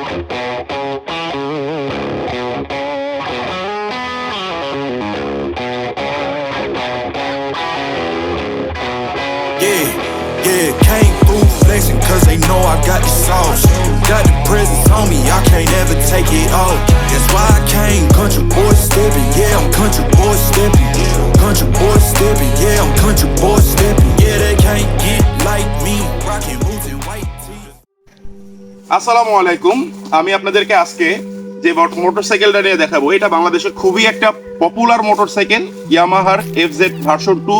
Came through flexing cause they know I got the sauce. Got the presence on me, I can't ever take it off. That's why I came country boy stepping. Yeah, I'm country boy stepping. Country boy stepping. Yeah, I'm country boy stepping. Yeah, they can't get like me. Rockin' boots and white tee. আসসালামু আলাইকুম। আমি আপনাদেরকে আজকে যে মোটরসাইকেলটা নিয়ে দেখাবো, এটা বাংলাদেশে খুবই একটা পপুলার মোটরসাইকেল, ইয়ামাহার FZ ভার্সন 2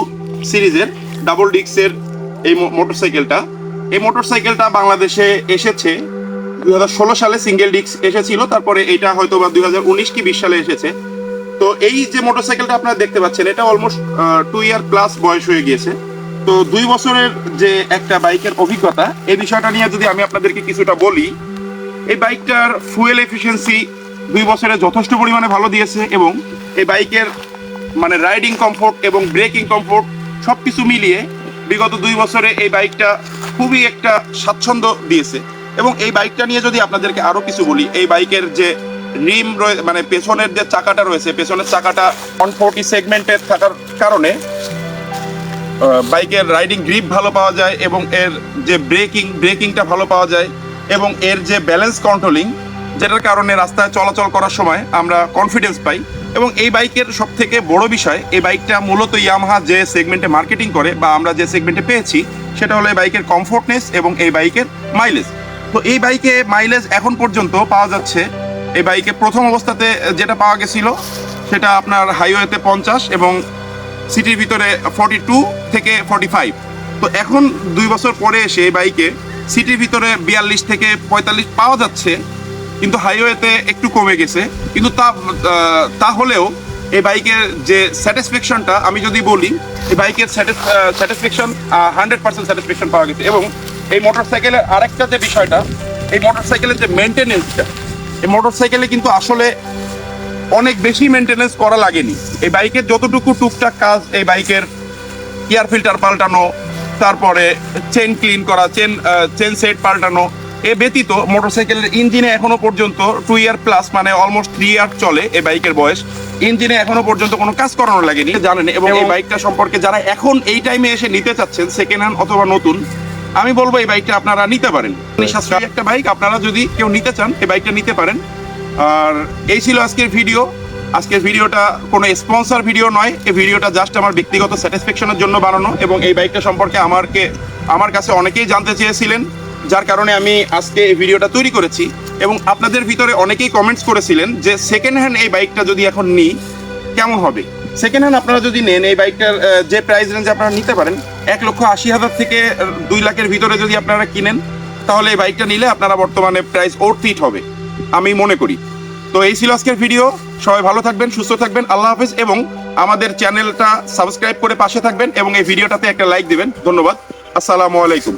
সিরিজের ডাবল ডিস্কের এই মোটরসাইকেলটা বাংলাদেশে এসেছে 2016 সালে সিঙ্গেল ডিস্ক এসেছিল, তারপরে এটা হয়তো বা 2019 কি 20 সালে এসেছে। তো এই যে মোটরসাইকেলটা আপনারা দেখতে পাচ্ছেন, এটা অলমোস্ট 2 ইয়ার প্লাস বয়স হয়ে গিয়েছে। তো 2 বছরের যে একটা বাইকের অভিজ্ঞতা, এই বিষয়টা নিয়ে যদি আমি আপনাদেরকে কিছুটা বলি, এই বাইকটার ফুয়েল এফিসিয়েন্সি 2 বছরে যথেষ্ট পরিমাণে ভালো দিয়েছে এবং এই বাইকের মানে রাইডিং কমফোর্ট এবং ব্রেকিং কমফোর্ট সব কিছু মিলিয়ে বিগত 2 বছরে এই বাইকটা খুবই একটা স্বাচ্ছন্দ্য দিয়েছে। এবং এই বাইকটা নিয়ে যদি আপনাদেরকে আরও কিছু বলি, এই বাইকের যে রিম মানে পেছনের যে চাকাটা রয়েছে, পেছনের চাকাটা 140 সেগমেন্টের থাকার কারণে বাইকের রাইডিং গ্রিপ ভালো পাওয়া যায় এবং এর যে ব্রেকিংটা ভালো পাওয়া যায় এবং এর যে ব্যালেন্স কন্ট্রোলিং, যেটার কারণে রাস্তায় চলাচল করার সময় আমরা কনফিডেন্স পাই। এবং এই বাইকের সব থেকে বড় বিষয়, এই বাইকটা মূলত ইয়ামাহা যে সেগমেন্টে মার্কেটিং করে বা আমরা যে সেগমেন্টে পেয়েছি, সেটা হলো এই বাইকের কমফোর্টনেস এবং এই বাইকের মাইলেজ। তো এই বাইকে মাইলেজ এখন পর্যন্ত পাওয়া যাচ্ছে, এই বাইকে প্রথম অবস্থাতে যেটা পাওয়া গেছিল সেটা আপনার হাইওয়েতে 50 এবং সিটির ভিতরে 42 থেকে 45। তো এখন 2 বছর পরে এসে এই বাইকে সিটির ভিতরে 42 থেকে 45 পাওয়া যাচ্ছে, কিন্তু হাইওয়েতে একটু কমে গেছে। কিন্তু তাহলেও এই বাইকের যে স্যাটিসফ্যাকশনটা আমি যদি বলি, এই বাইকের স্যাটিসফ্যাকশন 100% স্যাটিসফ্যাকশন পাওয়া গেছে। এবং এই মোটরসাইকেলের আরেকটা যে বিষয়টা, এই মোটরসাইকেলের যে মেনটেনেন্সটা, এই মোটরসাইকেলে কিন্তু আসলে অনেক বেশি মেনটেনেন্স করা লাগেনি। এই বাইকের যতটুকু টুকটাক কাজ, এই বাইকের এয়ার ফিল্টার পাল্টানো, তারপরে চেন ক্লিন করা, চেন সেট পাল্টানো, এ ব্যতীত মোটরসাইকেলের ইঞ্জিনে এখনো পর্যন্ত 2 ইয়ার প্লাস মানে অলমোস্ট 3 ইয়ার চলে এই বাইকের বয়স, ইঞ্জিনে এখনো পর্যন্ত কোনো কাজ করানো লাগেনি, জানেন। এবং এই বাইকটা সম্পর্কে যারা এখন এই টাইমে এসে নিতে চাচ্ছেন, সেকেন্ড হ্যান্ড অথবা নতুন, আমি বলবো এই বাইকটা আপনারা নিতে পারেন। সাশ্রয়ী একটা বাইক, আপনারা যদি কেউ নিতে চান এই বাইকটা নিতে পারেন। আর এই ছিল আজকের ভিডিও। আজকের ভিডিওটা কোনো স্পন্সর ভিডিও নয়, এই ভিডিওটা জাস্ট আমার ব্যক্তিগত স্যাটিসফ্যাকশনের জন্য বানানো। এবং এই বাইকটা সম্পর্কে আমার কাছে অনেকেই জানতে চেয়েছিলেন, যার কারণে আমি আজকে এই ভিডিওটা তৈরি করেছি। এবং আপনাদের ভিতরে অনেকেই কমেন্টস করেছিলেন যে সেকেন্ড হ্যান্ড এই বাইকটা যদি এখন নিই কেমন হবে। সেকেন্ড হ্যান্ড আপনারা যদি নেন, এই বাইকটার যে প্রাইস রেঞ্জে আপনারা নিতে পারেন 1,80,000 থেকে 2 লাখের ভিতরে যদি আপনারা কিনেন, তাহলে এই বাইকটা নিলে আপনারা বর্তমানে প্রাইস ওর্থ হবে আমি মনে করি। তো এই ছিল আজকের ভিডিও। সবাই ভালো থাকবেন, সুস্থ থাকবেন, আল্লাহ হাফেজ। এবং আমাদের চ্যানেলটা সাবস্ক্রাইব করে পাশে থাকবেন এবং এই ভিডিওটাতে একটা লাইক দিবেন। ধন্যবাদ। আসসালামু আলাইকুম।